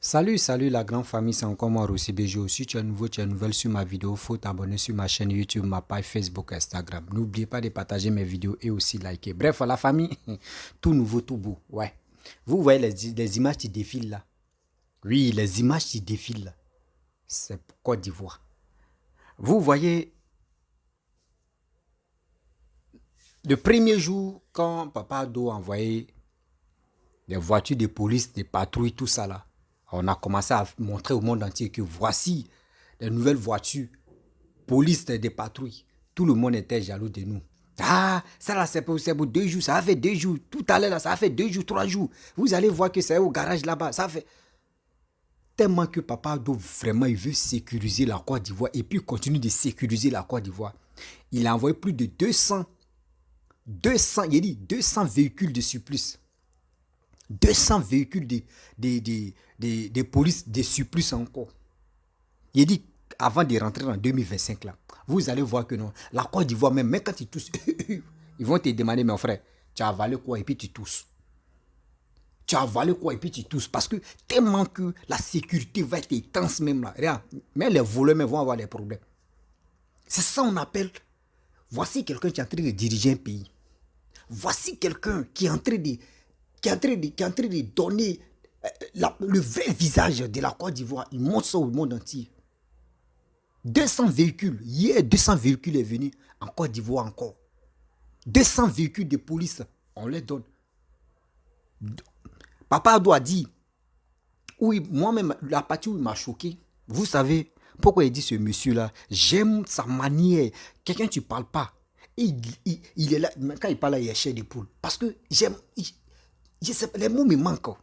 Salut la grande famille, c'est encore moi Rossi Bejo. Si tu es nouveau, tu es nouvelle sur ma vidéo, faut t'abonner sur ma chaîne YouTube, ma page Facebook, Instagram. N'oubliez pas de partager mes vidéos et aussi liker. Bref, la famille, tout nouveau, tout beau. Ouais. Vous voyez les images qui défilent là. Oui, les images qui défilent là. C'est Côte d'Ivoire. Vous voyez, le premier jour, quand Papa Ado a envoyé des voitures de police, des patrouilles, tout ça là, on a commencé à montrer au monde entier que voici les nouvelles voitures police des patrouilles. Tout le monde était jaloux de nous. Ah, ça là, c'est pour 2 jours, ça a fait 2 jours. Tout à l'heure, là, ça a fait 2 jours, 3 jours. Vous allez voir que c'est au garage là-bas. Ça fait tellement que Papa Ado, vraiment, il veut sécuriser la Côte d'Ivoire et puis il continue de sécuriser la Côte d'Ivoire. Il a envoyé plus de 200, il a dit 200 véhicules de surplus. 200 véhicules de police de surplus encore. Il dit, avant de rentrer en 2025, là, vous allez voir que non. La Côte d'Ivoire, même quand ils toussent, ils vont te demander, mon frère, tu as avalé quoi et puis tu tousses. Tu as avalé quoi et puis tu tousses. Parce que tellement que la sécurité va être intense même là. Regarde, même les voleurs même vont avoir des problèmes. C'est ça qu'on appelle, voici quelqu'un qui est en train de diriger un pays. Voici quelqu'un qui est en train de donner le vrai visage de la Côte d'Ivoire. Il montre ça au monde entier. 200 véhicules. Hier, 200 véhicules est venu en Côte d'Ivoire encore. 200 véhicules de police, on les donne. Papa doit dire, oui, moi-même, la partie où il m'a choqué, vous savez, pourquoi il dit ce monsieur-là, j'aime sa manière. Quelqu'un, tu ne parles pas. Il est là, quand il parle là, il est chair de poule. Parce que j'aime, je sais, les mots me manquent.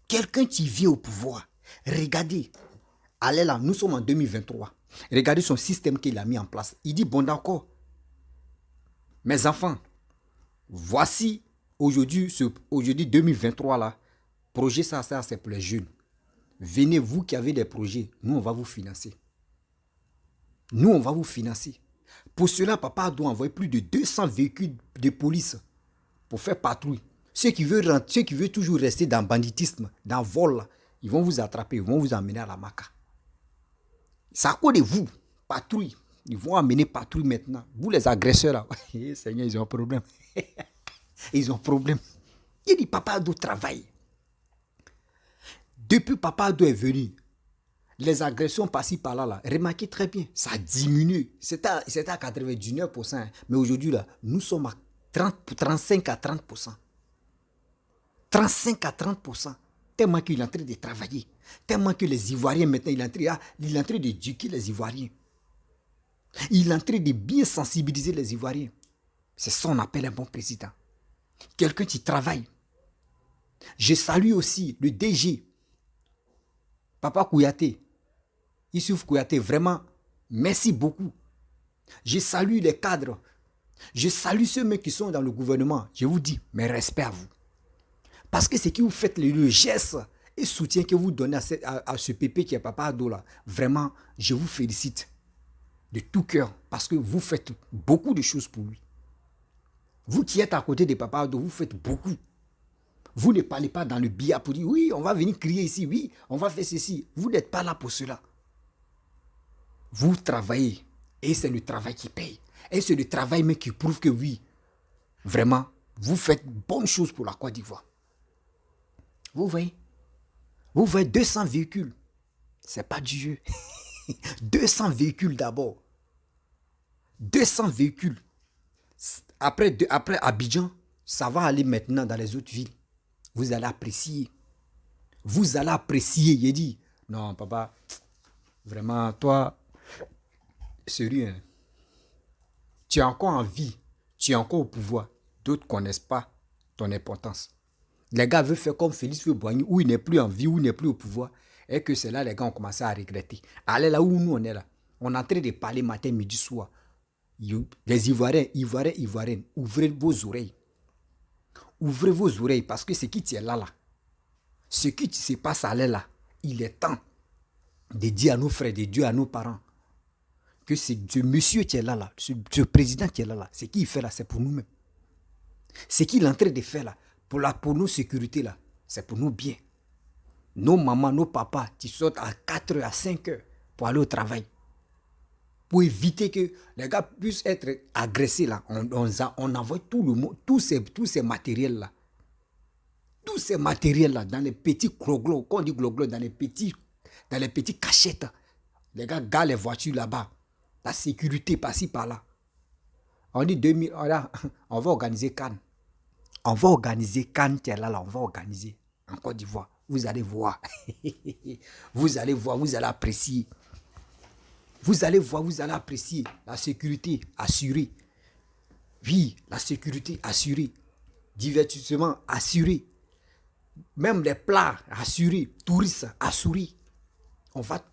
Quelqu'un qui vient au pouvoir, regardez, allez là, nous sommes en 2023. Regardez son système qu'il a mis en place. Il dit, bon d'accord, mes enfants, voici aujourd'hui 2023 là, projet ça c'est pour les jeunes. Venez vous qui avez des projets, nous on va vous financer. Nous on va vous financer. Pour cela, papa doit envoyer plus de 200 véhicules de police pour faire patrouille. Ceux qui veulent toujours rester dans le banditisme, dans le vol, là, ils vont vous attraper, ils vont vous emmener à la maca. C'est à cause de vous, patrouille. Ils vont amener patrouille maintenant. Vous les agresseurs là, Seigneur, ils ont un problème. Ils ont un problème. Il dit Papa Ado travaille. Depuis Papa Ado est venu, les agressions par-ci par-là, là, remarquez très bien, ça a diminué. C'était à 99%. Hein. Mais aujourd'hui, là, nous sommes à 35 à 30%. 35 à 30%. Tellement qu'il est en train de travailler. Tellement que les Ivoiriens, maintenant, il est en train d'éduquer les Ivoiriens. Il est en train de bien sensibiliser les Ivoiriens. C'est ça qu'on appelle un bon président. Quelqu'un qui travaille. Je salue aussi le DG, Papa Kouyaté, Issouf Kouyaté, vraiment, merci beaucoup. Je salue les cadres. Je salue ceux qui sont dans le gouvernement. Je vous dis, mes respects à vous. Parce que ce que vous faites, le geste et soutien que vous donnez à ce pépé qui est Papa Ado là, vraiment, je vous félicite de tout cœur parce que vous faites beaucoup de choses pour lui. Vous qui êtes à côté de Papa Ado, vous faites beaucoup. Vous ne parlez pas dans le billard pour dire oui, on va venir crier ici, oui, on va faire ceci. Vous n'êtes pas là pour cela. Vous travaillez et c'est le travail qui paye. Et c'est le travail même qui prouve que oui, vraiment, vous faites bonne chose pour la Côte d'Ivoire. Vous voyez 200 véhicules. C'est pas du jeu. 200 véhicules d'abord. 200 véhicules. Après Abidjan, ça va aller maintenant dans les autres villes. Vous allez apprécier. Vous allez apprécier. Il dit, non, papa, vraiment, toi, sérieux, hein, tu es encore en vie. Tu es encore au pouvoir. D'autres ne connaissent pas ton importance. Les gars veulent faire comme Félix Houphouët-Boigny, où il n'est plus en vie, où il n'est plus au pouvoir. Et que c'est là, les gars ont commencé à regretter. Allez là où nous, on est là. On est en train de parler matin, midi, soir. Les Ivoiriens, Ivoiriennes, ouvrez vos oreilles. Ouvrez vos oreilles parce que ce qui est là, ce qui se passe à là, il est temps de dire à nos frères, de dire à nos parents que ce monsieur qui est là, ce président qui est là, ce qu'il fait là, c'est pour nous-mêmes. Ce qu'il est en train de faire là, pour nos sécurités là, c'est pour nous bien. Nos mamans, nos papas, qui sortent à 4 heures, à 5 heures pour aller au travail. Pour éviter que les gars puissent être agressés là. On envoie tout le monde, tous ces matériels là. Tous ces matériels là dans les petits gloglos. Quand on dit gloglos, dans les petits cachettes. Les gars garent les voitures là-bas. La sécurité par-ci par-là. On dit 2000, on va organiser Cannes. On va organiser Cannes, là, on va organiser en Côte d'Ivoire. Vous allez voir. Vous allez voir, vous allez apprécier. Vous allez voir, vous allez apprécier la sécurité assurée. Oui, la sécurité assurée. Divertissement assuré. Même les plats assurés. Touristes assurés.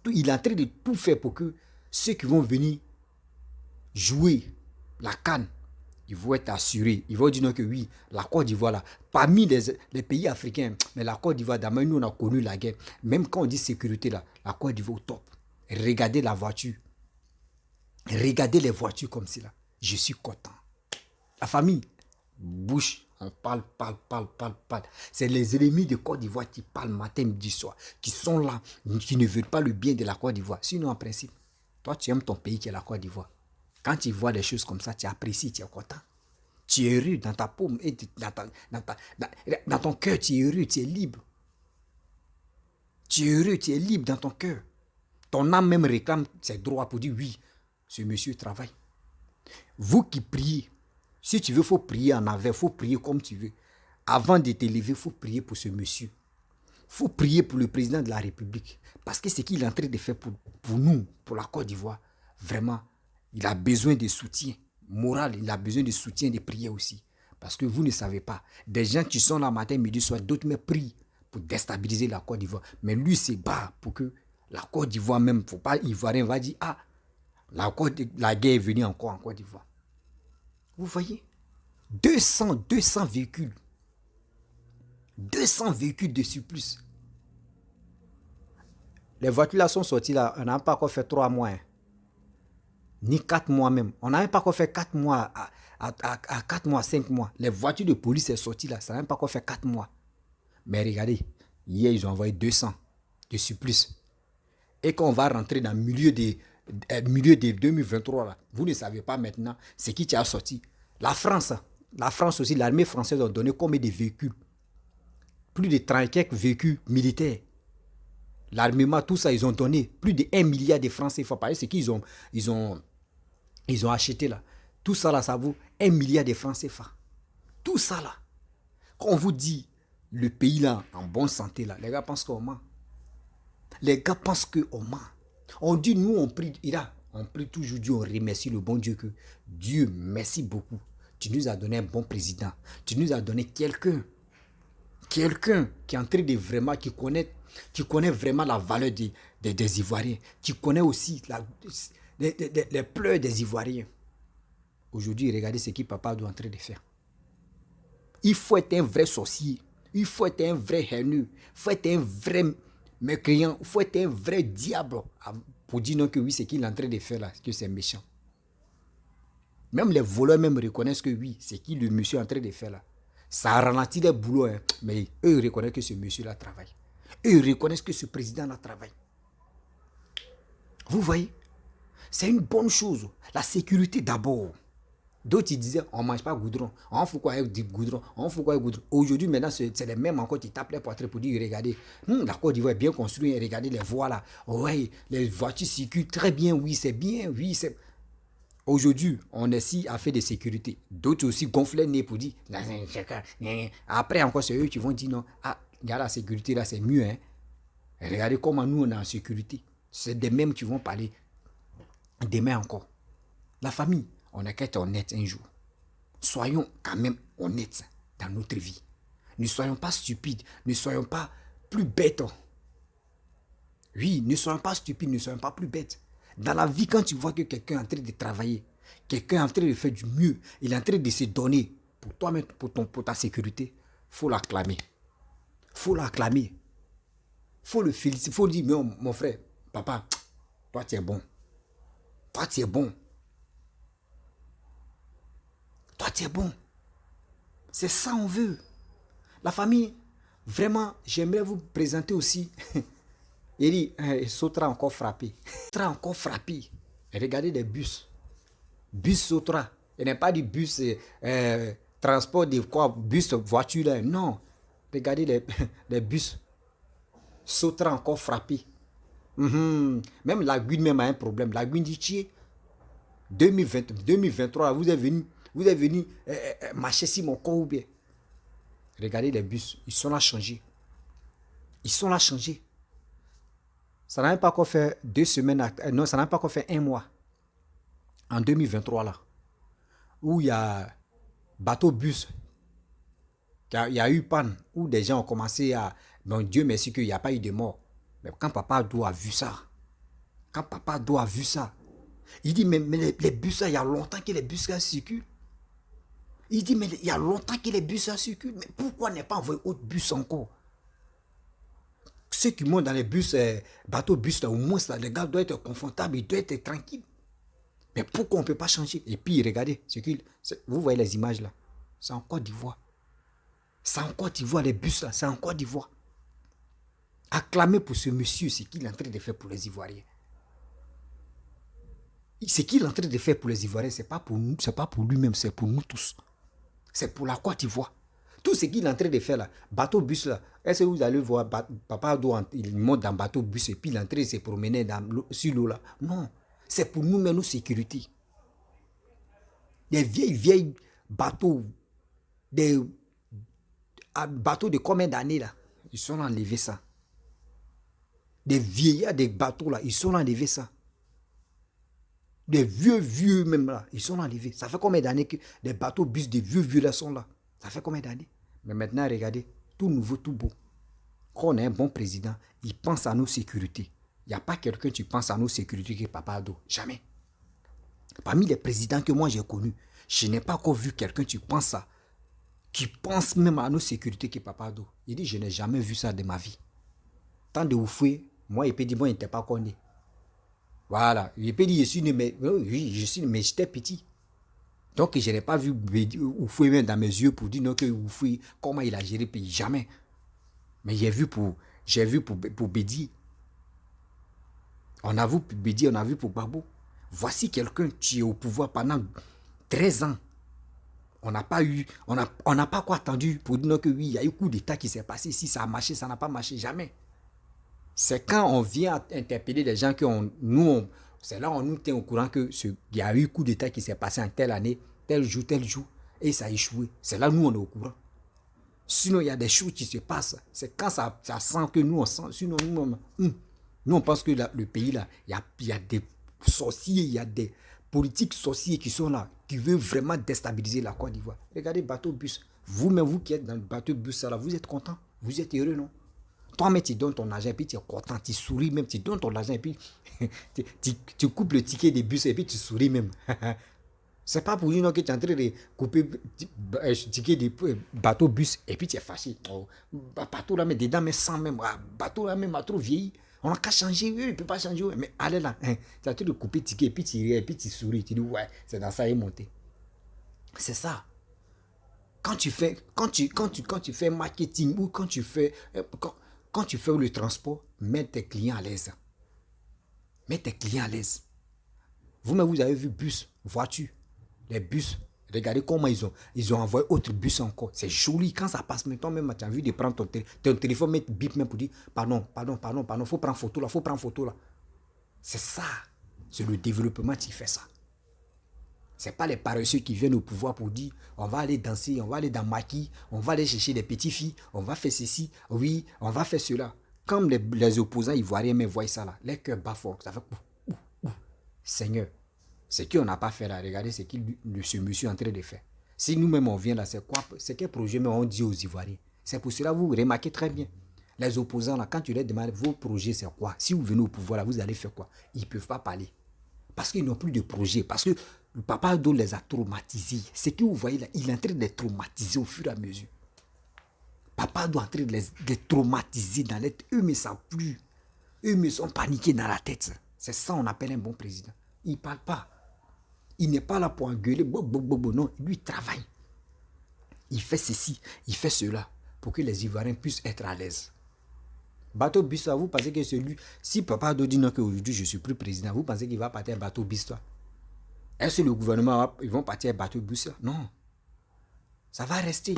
Il est en train de tout faire pour que ceux qui vont venir jouer la CAN, ils vont être assurés. Ils vont dire non que oui, la Côte d'Ivoire là, parmi les pays africains, mais la Côte d'Ivoire, d'abord nous on a connu la guerre. Même quand on dit sécurité là, la Côte d'Ivoire au top. Regardez la voiture. Regardez les voitures comme cela. Je suis content. La famille, bouge. On parle. C'est les ennemis de Côte d'Ivoire qui parlent matin, midi, soir, qui sont là, qui ne veulent pas le bien de la Côte d'Ivoire. Sinon, en principe, toi, tu aimes ton pays qui est la Côte d'Ivoire. Quand tu vois des choses comme ça, tu apprécies, tu es content. Tu es heureux dans ta paume, et dans ton cœur, tu es heureux, tu es libre. Tu es heureux, tu es libre dans ton cœur. Ton âme même réclame ses droits pour dire oui, ce monsieur travaille. Vous qui priez, si tu veux, il faut prier en avait, il faut prier comme tu veux. Avant de te lever, il faut prier pour ce monsieur. Il faut prier pour le président de la République. Parce que ce qu'il est en train de faire pour nous, pour la Côte d'Ivoire, vraiment, il a besoin de soutien moral, il a besoin de soutien de prière aussi. Parce que vous ne savez pas, des gens qui sont là matin, midi, soir, d'autres me prient pour déstabiliser la Côte d'Ivoire. Mais lui se bat pour que la Côte d'Ivoire même, il ne faut pas, Ivoirien va dire, ah, la guerre est venue encore en Côte d'Ivoire. Vous voyez 200 véhicules. 200 véhicules de surplus. Les voitures là sont sorties là, on n'a pas encore fait 3 mois. Hein. Ni 4 mois même. On n'a même pas encore fait 4 mois à 4 mois, 5 mois. Les voitures de police sont sorties là, ça n'a même pas encore fait 4 mois. Mais regardez, hier ils ont envoyé 200 de surplus. Et quand on va rentrer dans le milieu de 2023 là, vous ne savez pas maintenant ce qui a sorti. La France aussi, l'armée française a donné combien de véhicules? Plus de 30 quelques véhicules militaires. L'armement, tout ça, ils ont donné plus de 1 milliard de francs CFA. Par ce qu'ils ils ont acheté là. Tout ça là, ça vaut 1 milliard de francs CFA. Tout ça là. Quand on vous dit le pays là, en bonne santé là, les gars pensent qu'on ment. Les gars pensent qu'on ment. On dit, nous, on prie, on prie toujours Dieu, on remercie le bon Dieu que Dieu, merci beaucoup. Tu nous as donné un bon président. Tu nous as donné quelqu'un qui est en train de vraiment, qui connaît vraiment la valeur des Ivoiriens, qui connaît aussi les pleurs des Ivoiriens. Aujourd'hui, regardez ce que papa est en train de faire. Il faut être un vrai sorcier, il faut être un vrai haineux, il faut être un vrai mécréant, il faut être un vrai diable pour dire non que oui, ce qu'il est en train de faire là, que c'est méchant. Même les voleurs même reconnaissent que oui, c'est qui le monsieur est en train de faire là. Ça ralentit les boulots, hein, mais eux reconnaissent que ce monsieur-là travaille. Eux reconnaissent que ce président-là travaille. Vous voyez, c'est une bonne chose. La sécurité d'abord. D'autres ils disaient, on ne mange pas goudron. On fout quoi avec du goudron. On fout quoi avec goudron. Aujourd'hui, maintenant, c'est les mêmes encore qui tapent les poitrines pour dire, regardez, la Côte d'Ivoire est bien construite. Regardez les voies là. Oui, les voitures circulent très bien. Oui, c'est bien. Oui, c'est... Aujourd'hui, on est ici à faire de sécurité. D'autres aussi gonflent les nez pour dire. Après, encore, c'est eux qui vont dire non. Ah, il y a la sécurité là, c'est mieux. Hein? Regardez comment nous, on est en sécurité. C'est des mêmes qui vont parler demain encore. La famille, on a qu'à être honnête un jour. Soyons quand même honnêtes dans notre vie. Ne soyons pas stupides. Ne soyons pas plus bêtes. Oui, ne soyons pas stupides, ne soyons pas plus bêtes. Dans la vie, quand tu vois que quelqu'un est en train de travailler, quelqu'un est en train de faire du mieux, il est en train de se donner pour toi-même, pour ta sécurité, il faut l'acclamer. Il faut l'acclamer. Il faut le féliciter. Il faut dire, mon frère, papa, toi tu es bon. Toi tu es bon. Toi tu es bon. C'est ça on veut. La famille, Vraiment, j'aimerais vous présenter aussi. Il dit, Sotra encore frappé. Sotra encore frappé. Regardez les bus. Bus Sotra. Il n'est pas du bus transport de quoi, bus voiture là. Non. Regardez les bus. Sotra encore frappé. Même la Guine même a un problème. La Guine dit, tiens, 2023, vous êtes venu marcher sur mon corps ou bien. Regardez les bus, ils sont là changés. Ils sont là changés. Ça n'a même pas encore fait 2 semaines, non, ça n'a même pas encore fait 1 mois. En 2023 là, où il y a bateau bus, il y a eu panne, où des gens ont commencé à, bon Dieu merci qu'il n'y a pas eu de mort. Mais quand Papa Ado a vu ça, il dit mais les bus là, il y a longtemps que les bus là circulent. Il dit mais il y a longtemps que les bus là circulent, mais pourquoi n'est pas envoyé autre bus encore? Ceux qui montent dans les bus, bateaux bus là, au moins là, les gars doivent être confortables, ils doivent être tranquilles. Mais pourquoi on ne peut pas changer? Et puis regardez, vous voyez les images là, c'est en Côte d'Ivoire. C'est en Côte d'Ivoire, les bus là, c'est en Côte d'Ivoire. Acclamez pour ce monsieur, c'est qu'il est en train de faire pour les Ivoiriens. Ce qu'il est en train de faire pour les Ivoiriens, ce n'est pas pour nous, c'est pas pour lui-même, c'est pour nous tous. C'est pour la Côte d'Ivoire. Tout ce qu'il est en train de faire là, bateau bus là, est-ce que vous allez voir Papa Ado, il monte dans bateau bus et puis il est en train de se promener sur l'eau là? Non, c'est pour nous mettre nos sécurités. Des vieilles bateaux, des bateaux de combien d'années là, ils sont enlevés ça. Des vieillards des bateaux là, ils sont enlevés ça. Des vieux même là, ils sont enlevés. Ça fait combien d'années que des bateaux bus de vieux là sont là? Ça fait combien d'années? Mais maintenant, regardez, tout nouveau, tout beau. Quand on est un bon président, il pense à nos sécurités. Il n'y a pas quelqu'un qui pense à nos sécurités que Papa Ado. Jamais. Parmi les présidents que moi j'ai connus, je n'ai pas encore vu quelqu'un qui pense même à nos sécurités que Papa Ado. Il dit, je n'ai jamais vu ça de ma vie. Tant de oufoué, moi, il peut dire, moi, il n'était pas connu. Voilà. Il peut dire, je suis né, mais oui, je suis né, mais j'étais petit. Donc, je n'ai pas vu Oufoué même dans mes yeux pour dire non, que Oufoué, comment il a géré le pays. Jamais. Mais j'ai vu pour Bédi. On a vu pour Bédi, on a vu pour Babo. Voici quelqu'un qui est au pouvoir pendant 13 ans. On n'a pas quoi attendu pour dire non, que oui, il y a eu coup d'État qui s'est passé. Si ça a marché, ça n'a pas marché. Jamais. C'est quand on vient interpeller les gens que c'est là on nous tient au courant qu'il y a eu coup d'État qui s'est passé en telle année, tel jour, et ça a échoué. C'est là nous on est au courant. Sinon, il y a des choses qui se passent. C'est quand ça sent que nous on sent. Sinon, nous on pense que le pays là, il y a des sorciers, il y a des politiques sorciers qui sont là, qui veulent vraiment déstabiliser la Côte d'Ivoire. Regardez bateau bus. Vous-même, vous qui êtes dans le bateau bus là, vous êtes content, vous êtes heureux, non? Toi-même, tu donnes ton argent et puis tu es content, tu souris même, tu donnes ton argent et puis tu coupes le ticket des bus et puis tu souris même. C'est pas pour dire que tu es en train de couper le ticket des bateaux bus et puis tu es fâché. Oh, bateau là, mais dedans, mais sans même. Bateau là, même, a trop vieilli. On n'a qu'à changer, il ne peut pas changer. Mais allez là, tu es en train de couper le ticket et puis tu ris et puis tu souris. Tu dis, ouais, c'est dans ça, il est monté. C'est ça. Quand tu fais marketing ou quand tu fais le transport, mets tes clients à l'aise. Mets tes clients à l'aise. Vous-même, vous avez vu bus, voiture, les bus. Regardez comment ils ont envoyé autre bus encore. C'est joli. Quand ça passe, maintenant même, tu as envie de prendre ton téléphone, mettre bip même pour dire, pardon, faut prendre photo là. C'est ça. C'est le développement qui fait ça. Ce n'est pas les paresseux qui viennent au pouvoir pour dire on va aller danser, on va aller dans maquis, on va aller chercher des petites filles, on va faire ceci, oui, on va faire cela. Comme les opposants ivoiriens mais voient ça là, les cœurs bafouent, ça fait Seigneur, ce qu'on n'a pas fait là, regardez ce que ce monsieur est en train de faire. Si nous-mêmes on vient là, c'est quoi? C'est quel projet mais on dit aux Ivoiriens? C'est pour cela vous remarquez très bien. Les opposants là, quand tu leur demandes vos projets c'est quoi? Si vous venez au pouvoir là, vous allez faire quoi? Ils ne peuvent pas parler. Parce qu'ils n'ont plus de projet. Parce que le Papa Ado les a traumatisés. Ce que vous voyez là, il est en train de les traumatiser au fur et à mesure. Papa Ado est en train de les traumatiser dans l'être. Eux ne savent plus. Eux me sont paniqués dans la tête. C'est ça on appelle un bon président. Il ne parle pas. Il n'est pas là pour engueuler. Non, lui il travaille. Il fait ceci, il fait cela. pour que les Ivoiriens puissent être à l'aise. Bateau bus, là, vous pensez que celui... Si Papa Ado dit non qu'aujourd'hui je suis plus président, vous pensez qu'il va partir un bateau bus, toi? Est-ce que le gouvernement, ils vont partir un bateau bus, là? Non. Ça va rester.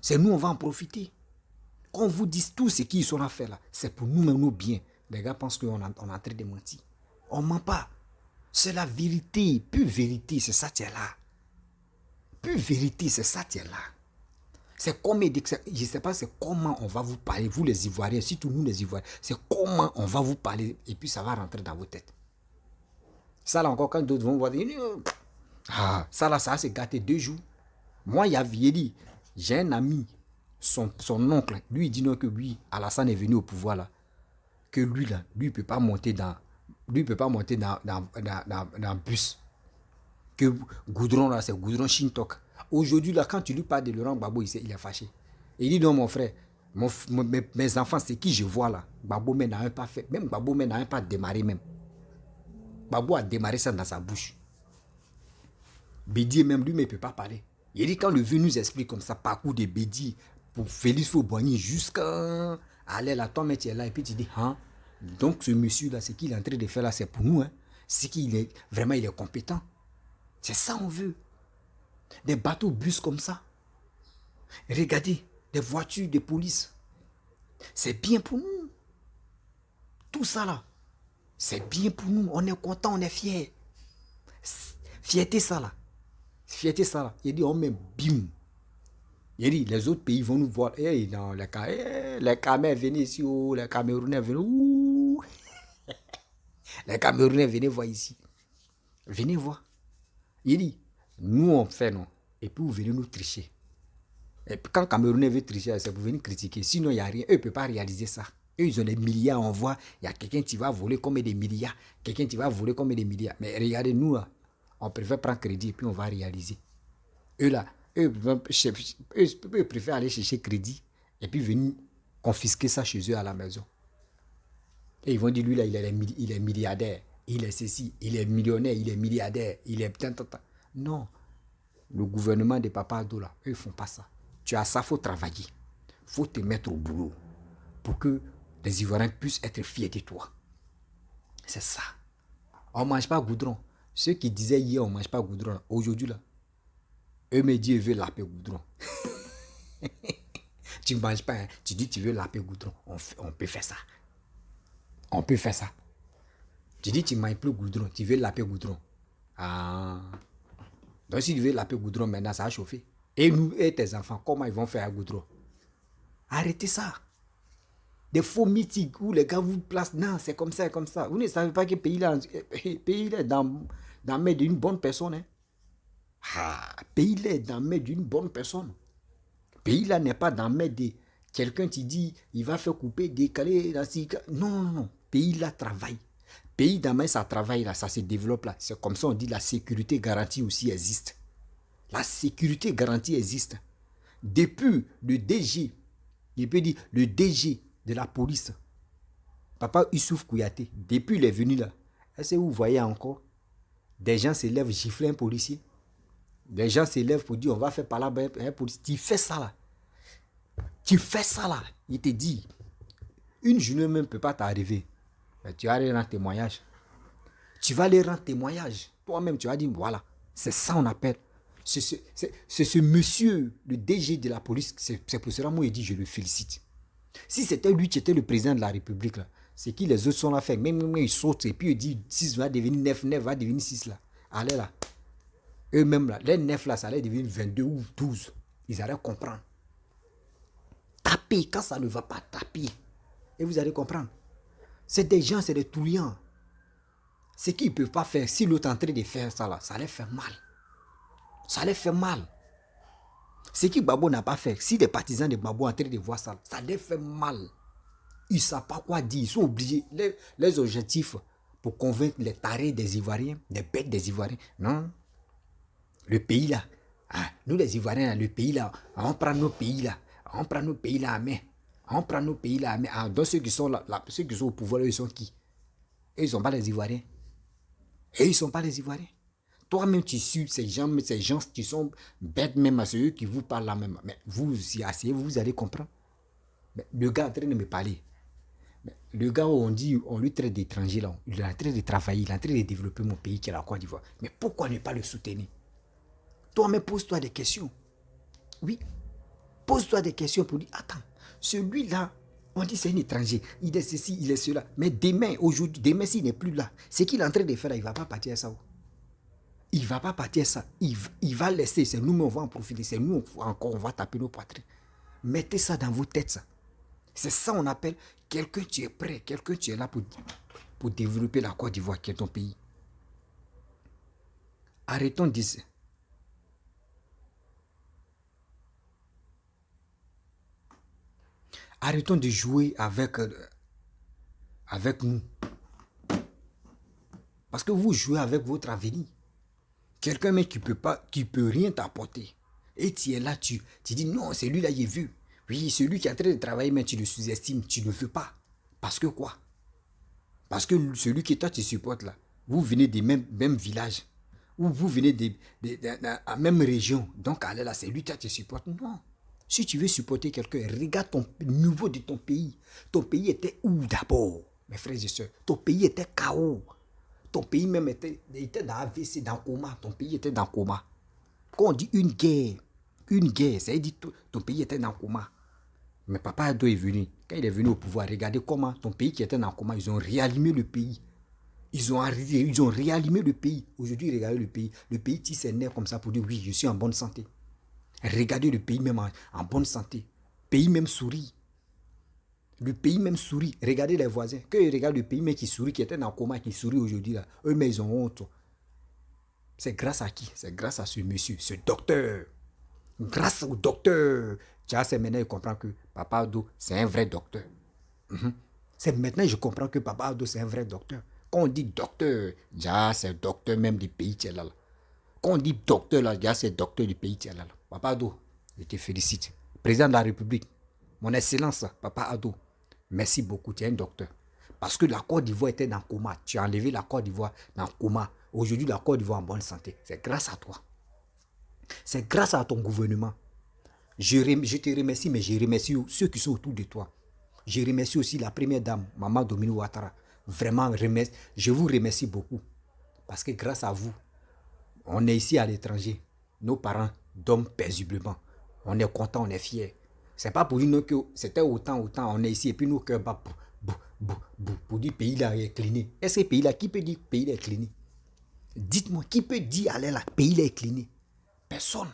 C'est nous, on va en profiter. Quand on vous dit tout ce qu'ils sont à faire là, c'est pour nous-mêmes, nos biens. Les gars pensent qu'on est en train de mentir. On ne ment pas. C'est la vérité. Pure vérité, c'est ça qui est là. Pure vérité, c'est ça qui est là. C'est comme, je ne sais pas, c'est comment on va vous parler, vous les Ivoiriens, surtout nous les Ivoiriens, c'est comment on va vous parler et puis ça va rentrer dans vos têtes. Ça là encore, quand d'autres vont voir, ça là, ça va se gâter 2 jours. Moi, il y a Vieri, j'ai un ami, son oncle, lui il dit non que lui, Alassane est venu au pouvoir là, que lui là, lui il peut pas monter dans bus. Que Goudron là, c'est Goudron Shintok. Aujourd'hui là, quand tu lui parles de Laurent Gbagbo, il est fâché. Il dit non mon frère, mes enfants, c'est qui je vois là. Gbagbo n'a même pas fait, même Gbagbo n'a même pas démarré même. Gbagbo a démarré ça dans sa bouche. Bédier même lui, mais il ne peut pas parler. Il dit quand le vieux nous explique comme ça, parcours de Bédier pour Félix Fauboigny jusqu'à aller là, toi mais tu es là et puis tu dis hein. Donc ce monsieur là, ce qu'il est en train de faire là, c'est pour nous hein. C'est qu'il est vraiment, il est compétent. C'est ça on veut. Des bateaux bus comme ça. Regardez, des voitures de police. C'est bien pour nous. Tout ça là, c'est bien pour nous. On est content, on est fiers. Fierté ça là. Fierté ça là. Il dit on met bim. Il dit les autres pays vont nous voir. Hey, non, les Camerounais venez ici. Oh, les Camerounais venez. Ouh. Les Camerounais venez voir ici. Venez voir. Il dit, nous on fait non. Et puis vous venez nous tricher. Et puis quand Camerounais veut tricher, c'est pour venir critiquer. Sinon, il n'y a rien. Eux ne peuvent pas réaliser ça. Eux, ils ont des milliards, on voit. Il y a quelqu'un qui va voler comme des milliards. Quelqu'un qui va voler comme des milliards. Mais regardez, nous, là, on préfère prendre crédit et puis on va réaliser. Eux, là, eux préfèrent aller chercher crédit et puis venir confisquer ça chez eux à la maison. Et ils vont dire, lui, là, il est milliardaire. Il est ceci, il est millionnaire, il est milliardaire, il est... Non. Le gouvernement de Papa Ado, là, eux, ils ne font pas ça. Tu as ça, il faut travailler. Il faut te mettre au boulot pour que les Ivoiriens puissent être fiers de toi. C'est ça. On ne mange pas goudron. Ceux qui disaient hier, on ne mange pas goudron, aujourd'hui, là, eux me disent, ils veulent laper goudron. Tu ne manges pas, hein. Tu dis, tu veux laper goudron. On peut faire ça. On peut faire ça. Tu dis, tu ne manges plus goudron, tu veux laper goudron. Ah. Donc, si tu veux laper goudron, maintenant, ça a chauffé. Et nous et tes enfants, comment ils vont faire un goudron? Arrêtez ça. Des faux mythiques où les gars vous placent. Non, c'est comme ça, comme ça. Vous ne savez pas que le pays-là est dans la main d'une bonne personne. Hein? Ah, le pays-là est dans la main d'une bonne personne. Le pays-là n'est pas dans la main de quelqu'un qui dit il va faire couper, décaler. Non, non, non. Le pays-là travaille. Le pays dans la main, ça travaille, là, ça se développe. Là. C'est comme ça on dit la sécurité garantie aussi existe. La sécurité garantie existe. Depuis le DG, il peut dire le DG de la police, Papa Youssouf Kouyaté, depuis il est venu là, est-ce que vous voyez encore des gens se lèvent gifler un policier? Des gens se lèvent pour dire on va faire par là un policier. Tu fais ça là. Tu fais ça là. Il te dit, une journée même ne peut pas t'arriver. Mais tu vas aller rendre témoignage. Tu vas aller rendre témoignage. Toi-même, tu vas dire voilà, c'est ça on appelle. C'est ce monsieur, le DG de la police, c'est pour cela moi il dit je le félicite. Si c'était lui qui était le président de la République, là, c'est qui les autres sont là fait. Même ils sautent et puis ils disent 6 va devenir 9, 9 va devenir 6 là. Allez là. Eux-mêmes là, les 9 là, ça allait devenir 22 ou 12. Ils allaient comprendre. Tapez quand ça ne va pas, taper. Et vous allez comprendre. C'est des gens, c'est des truands. Ce qu'ils ne peuvent pas faire, si l'autre est en train de faire ça là, ça allait faire mal. Ça les fait mal. Ce que Gbagbo n'a pas fait, si les partisans de Gbagbo sont en train de voir ça, ça les fait mal. Ils ne savent pas quoi dire. Ils sont obligés. Les objectifs pour convaincre les tarés des Ivoiriens, des bêtes des Ivoiriens. Non. Le pays là, hein, nous les Ivoiriens, le pays là, on prend nos pays là. On prend nos pays là à main. On prend nos pays là à main. Ah, donc ceux qui sont là, ceux qui sont au pouvoir, ils sont qui? Ils ne sont pas les Ivoiriens. Et ils ne sont pas les Ivoiriens. Toi-même, tu suis ces gens qui sont bêtes même à ceux qui vous parlent là même. Mais vous aussi, asseyez-vous, vous allez comprendre. Mais le gars est en train de me parler. Mais le gars, on lui traite d'étranger là. Il est en train de travailler, il est en train de développer mon pays qui est la Côte d'Ivoire. Mais pourquoi ne pas le soutenir? Toi-même, pose-toi des questions. Oui, pose-toi des questions pour dire, attends, celui-là, on dit c'est un étranger, il est ceci, il est cela. Mais demain, aujourd'hui, demain s'il n'est plus là, ce qu'il est en train de faire là, il ne va pas partir à ça. Il ne va pas partir à ça. Il va laisser, c'est nous, mais on va en profiter. C'est nous, encore, on va taper nos poitrines. Mettez ça dans vos têtes, ça. C'est ça on appelle quelqu'un qui est prêt, quelqu'un qui est là pour développer la Côte d'Ivoire, qui est ton pays. Arrêtons de dire. Arrêtons de jouer avec nous. Parce que vous jouez avec votre avenir. Quelqu'un mais qui peut rien t'apporter. Et tu es là, tu dis non, c'est lui là, il est vu. Oui, celui qui est en train de travailler, mais tu le sous-estimes, tu ne le veux pas. Parce que quoi? Parce que celui que toi tu supportes là, vous venez des mêmes villages, ou vous venez de la même région, donc allez là, c'est lui que tu supportes. Non. Si tu veux supporter quelqu'un, regarde ton niveau de ton pays. Ton pays était où d'abord, mes frères et sœurs? Ton pays était chaos. Ton pays même était dans AVC, dans coma. Ton pays était dans coma. Quand on dit une guerre, ça veut dire ton pays était dans coma. Mais Papa Ado est venu. Quand il est venu au pouvoir, regardez comment ton pays qui était dans coma, ils ont réallumé le pays. Ils ont réallumé le pays. Aujourd'hui, regardez le pays. Le pays tisse ses nerfs comme ça pour dire oui, je suis en bonne santé. Regardez le pays même en bonne santé. Le pays même sourit. Le pays même sourit. Regardez les voisins. Quand ils regardent le pays même qui sourit, qui était dans le coma, qui sourit aujourd'hui, là, eux-mêmes, ils ont honte. C'est grâce à qui? C'est grâce à ce monsieur, ce docteur. Grâce au docteur. C'est maintenant je comprends que Papa Ado, c'est un vrai docteur. C'est maintenant que je comprends que Papa Ado, c'est un vrai docteur. Quand on dit docteur, c'est docteur même du pays qui est là. Quand on dit docteur, là, c'est docteur du pays qui est là. Papa Ado, je te félicite. Président de la République, mon excellence, Papa Ado, merci beaucoup, tu es un docteur. Parce que la Côte d'Ivoire était dans le coma. Tu as enlevé la Côte d'Ivoire dans le coma. Aujourd'hui, la Côte d'Ivoire est en bonne santé. C'est grâce à toi. C'est grâce à ton gouvernement. Je te remercie, mais je remercie ceux qui sont autour de toi. Je remercie aussi la première dame, Maman Domino Ouattara. Vraiment, je vous remercie beaucoup. Parce que grâce à vous, on est ici à l'étranger. Nos parents dorment paisiblement. On est content, on est fiers. C'est pas pour dire que c'était autant, on est ici et puis nos cœurs battent pour dire pays là est cliné. Est-ce que pays là, qui peut dire pays là est cliné? Dites-moi, qui peut dire allez là, pays là est cliné? Personne.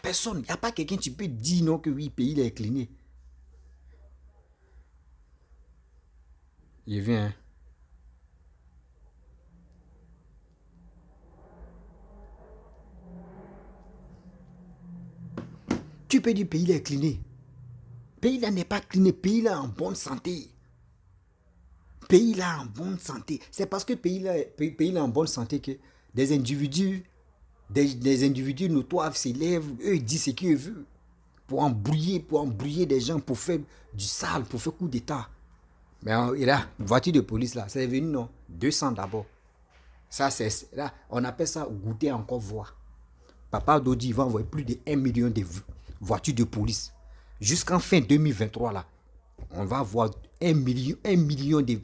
Personne. Il n'y a pas quelqu'un qui peut dire non que oui, pays là est cliné. Il vient. Hein. Tu peux dire pays là est cliné. Pays là n'est pas cliné, pays là en bonne santé. Pays là en bonne santé. C'est parce que pays là en bonne santé que des individus, des individus notoires s'élèvent, eux ils disent ce qu'ils veulent. Pour embrouiller des gens, pour faire du sale, pour faire coup d'état. Mais là, une voiture de police là, c'est venu non, 200 d'abord. Ça c'est là, on appelle ça goûter encore voir. Papa Dodi va envoyer plus de 1 million de voitures de police. Jusqu'en fin 2023 là, on va avoir 1 million de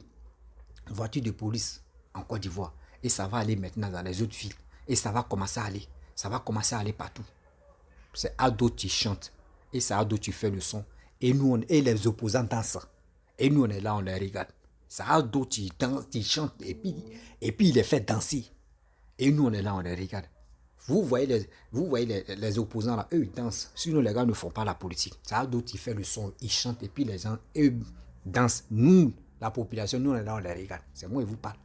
voitures de police en Côte d'Ivoire. Et ça va aller maintenant dans les autres villes. Et ça va commencer à aller. Ça va commencer à aller partout. C'est Ado qui chante. Et c'est Ado qui fait le son. Et nous, et les opposants dansent. Et nous, on est là, on les regarde. C'est Ado qui danse, qui chante. Et puis il les fait danser. Et nous, on est là, on les regarde. Vous voyez les opposants là, eux ils dansent. Sinon les gars ne font pas la politique. C'est Ado qui fait le son, ils chantent et puis les gens, eux dansent. Nous, la population, nous on est là, on les regarde. C'est moi qui vous parle.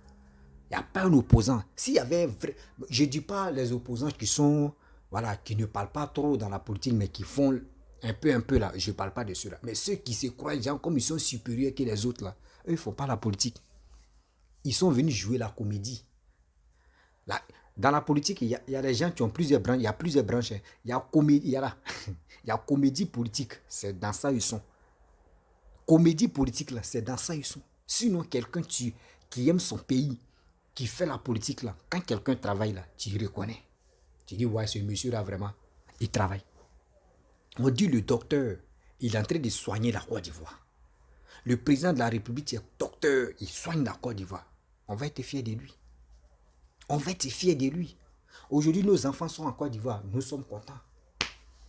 Il n'y a pas un opposant. S'il y avait un vrai... Je ne dis pas les opposants qui sont... Voilà, qui ne parlent pas trop dans la politique, mais qui font un peu là. Je ne parle pas de ceux-là. Mais ceux qui se croient, genre, comme ils sont supérieurs que les autres là, eux, ils ne font pas la politique. Ils sont venus jouer la comédie. Là, dans la politique, il y a des gens qui ont plusieurs branches. Il y a plusieurs branches. Il y a comédie, il y a comédie politique. C'est dans ça ils sont. Comédie politique, là, c'est dans ça ils sont. Sinon, quelqu'un qui aime son pays, qui fait la politique là, quand quelqu'un travaille là, tu reconnais. Tu dis, ouais, ce monsieur-là, vraiment, il travaille. On dit le docteur, il est en train de soigner la Côte d'Ivoire. Le président de la République est docteur, il soigne la Côte d'Ivoire. On va être fiers de lui. On va être fiers de lui. Aujourd'hui, nos enfants sont en Côte d'Ivoire. Nous sommes contents.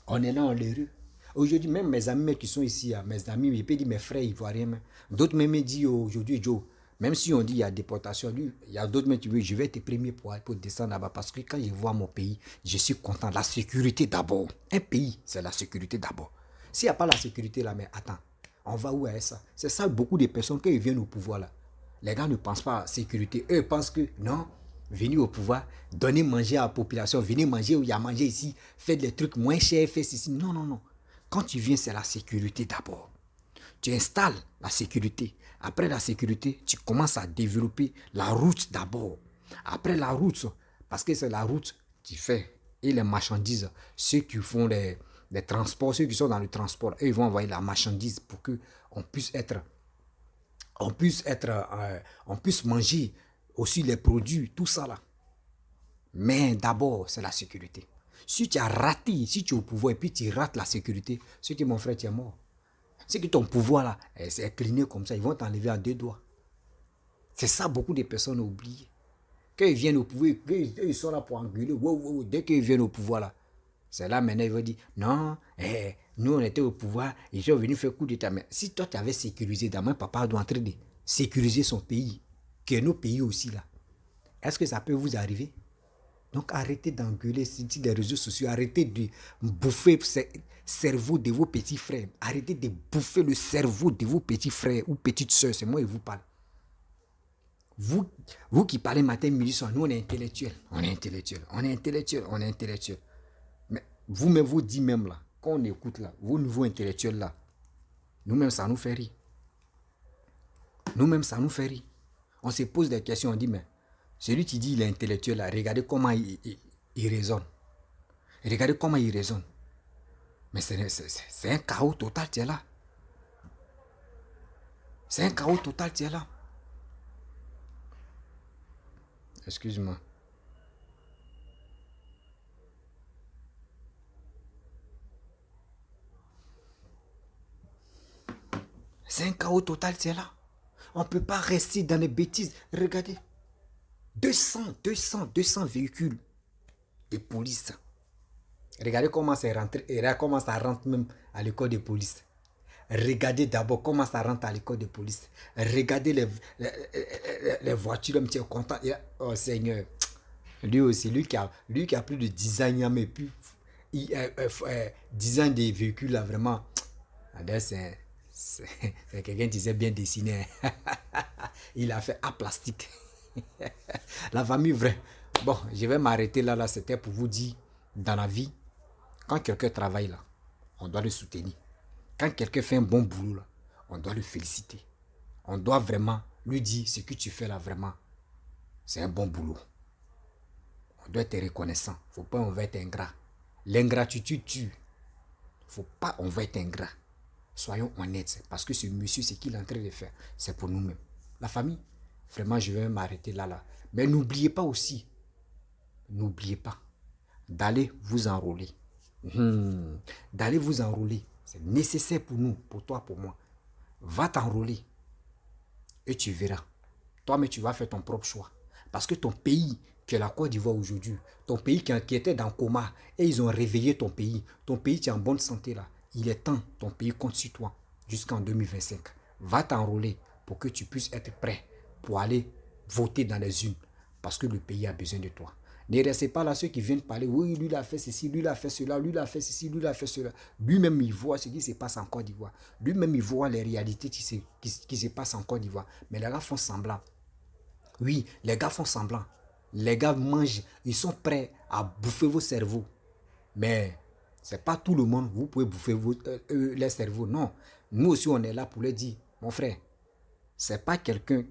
On est là, on les rue. Aujourd'hui, même mes amis qui sont ici, mes amis, je peux dire mes frères ivoiriens, d'autres même me disent aujourd'hui, Joe, même si on dit il y a déportation, lui, il y a d'autres qui disent je vais être premier pour descendre là-bas parce que quand je vois mon pays, je suis content. La sécurité d'abord. Un pays, c'est la sécurité d'abord. S'il n'y a pas la sécurité là, mais attends, on va où avec ça? C'est ça beaucoup de personnes quand ils viennent au pouvoir là. Les gars ne pensent pas à la sécurité. Eux pensent que non, venir au pouvoir, donner manger à la population, venir manger où il y a manger ici, faire des trucs moins chers, faire ceci. Non, non, non. Quand tu viens, c'est la sécurité d'abord. Tu installes la sécurité. Après la sécurité, tu commences à développer la route d'abord. Après la route, parce que c'est la route qui fait, et les marchandises, ceux qui font les transports, ceux qui sont dans le transport, eux, ils vont envoyer la marchandise pour qu'on puisse on puisse manger aussi les produits, tout ça là. Mais d'abord, c'est la sécurité. Si tu as raté, si tu es au pouvoir et puis tu rates la sécurité, c'est que mon frère, tu es mort. C'est que ton pouvoir là, c'est incliné comme ça, ils vont t'enlever à 2 doigts. C'est ça, beaucoup de personnes ont oublié. Quand ils viennent au pouvoir, ils sont là pour engueuler. Wow, wow, dès qu'ils viennent au pouvoir là, c'est là maintenant ils vont dire, non, nous on était au pouvoir, ils sont venus faire coup d'état. Mais si toi tu avais sécurisé, demain papa doit entrer de sécuriser son pays, qui est nos pays aussi là. Est-ce que ça peut vous arriver? Donc arrêtez d'engueuler sur les réseaux sociaux, arrêtez de bouffer le cerveau de vos petits frères, arrêtez de bouffer le cerveau de vos petits frères ou petites soeurs, c'est moi qui vous parle. Vous qui parlez matin, midi, soir, nous on est intellectuels, on est intellectuels, on est intellectuels, on est intellectuels. Mais vous-même, vous dites même là, quand on écoute là, vos nouveaux intellectuels là, nous-mêmes ça nous fait rire. Nous-mêmes ça nous fait rire. On se pose des questions, on dit mais celui qui dit il est intellectuel là, regardez comment il raisonne. Regardez comment il raisonne. Mais c'est un chaos total, tu es là. C'est un chaos total, tu es là. Excuse-moi. C'est un chaos total, tu es là. On ne peut pas rester dans les bêtises. Regardez. 200 véhicules de police. Regardez comment ça rentre, comment ça rentre même à l'école de police. Regardez d'abord comment ça rentre à l'école de police. Regardez les voitures, tu es content. Oh Seigneur, lui aussi, lui qui a plus de 10 ans, mais plus 10 ans de véhicules là, vraiment. C'est quelqu'un qui sait bien dessiner. Il a fait à plastique. La famille vraie. Bon, je vais m'arrêter là. C'était pour vous dire, dans la vie, quand quelqu'un travaille là, on doit le soutenir. Quand quelqu'un fait un bon boulot là, on doit le féliciter. On doit vraiment lui dire ce que tu fais là vraiment. C'est un bon boulot. On doit être reconnaissant. Faut pas on va être ingrat. L'ingratitude tue. Faut pas on va être ingrat. Soyons honnêtes. Parce que ce monsieur, ce qu'il est en train de faire, c'est pour nous-mêmes. La famille, vraiment, je vais m'arrêter là. Mais n'oubliez pas aussi, n'oubliez pas d'aller vous enrôler. D'aller vous enrôler. C'est nécessaire pour nous, pour toi, pour moi. Va t'enrôler et tu verras. Toi, mais tu vas faire ton propre choix. Parce que ton pays, qui est la Côte d'Ivoire aujourd'hui, ton pays qui était dans le coma, et ils ont réveillé ton pays qui est en bonne santé là, il est temps, ton pays compte sur toi jusqu'en 2025. Va t'enrôler pour que tu puisses être prêt pour aller voter dans les urnes. Parce que le pays a besoin de toi. Ne restez pas là ceux qui viennent parler, oui, lui il a fait ceci, lui il a fait cela, lui il a fait ceci, lui il a fait cela. Lui-même il voit ce qui se passe en Côte d'Ivoire. Lui-même il voit les réalités qui se passent en Côte d'Ivoire. Mais les gars font semblant. Oui, les gars font semblant. Les gars mangent, ils sont prêts à bouffer vos cerveaux. Mais c'est pas tout le monde, vous pouvez bouffer les cerveaux. Non, nous aussi on est là pour leur dire, mon frère, c'est pas quelqu'un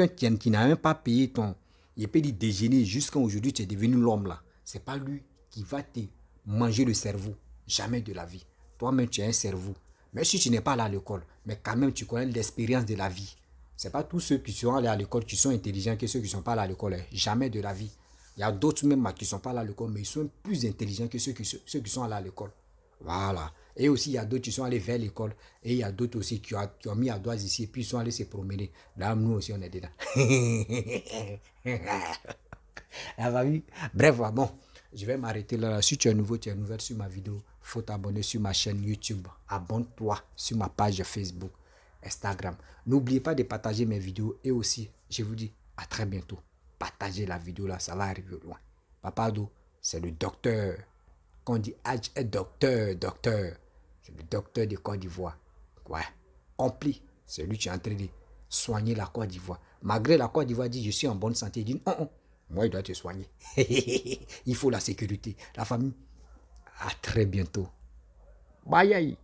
qui n'a même pas payé ton, il peut dire déjeuner jusqu'à aujourd'hui tu es devenu l'homme là. C'est pas lui qui va te manger le cerveau. Jamais de la vie. Toi-même tu as un cerveau. Même si tu n'es pas là à l'école, mais quand même tu connais l'expérience de la vie. Ce n'est pas tous ceux qui sont allés à l'école qui sont intelligents que ceux qui ne sont pas allés à l'école. Jamais de la vie. Il y a d'autres même qui ne sont pas allés à l'école, mais ils sont plus intelligents que ceux qui sont allés à l'école. Voilà. Et aussi, il y a d'autres qui sont allés vers l'école. Et il y a d'autres aussi qui ont mis à droite ici et puis ils sont allés se promener. Là, nous aussi, on est dedans. Bref, bon, je vais m'arrêter là. Si tu es nouveau, tu es nouvelle sur ma vidéo, il faut t'abonner sur ma chaîne YouTube. Abonne-toi sur ma page Facebook, Instagram. N'oubliez pas de partager mes vidéos et aussi, je vous dis à très bientôt. Partagez la vidéo là, ça va arriver loin. Papa Do, c'est le docteur. Quand on dit Hadj est docteur, docteur. C'est le docteur de Côte d'Ivoire. Ouais. Ampli, c'est lui qui est en train de soigner la Côte d'Ivoire. Malgré la Côte d'Ivoire dit je suis en bonne santé, il dit non, moi il doit te soigner. Il faut la sécurité, la famille. À très bientôt. Bye.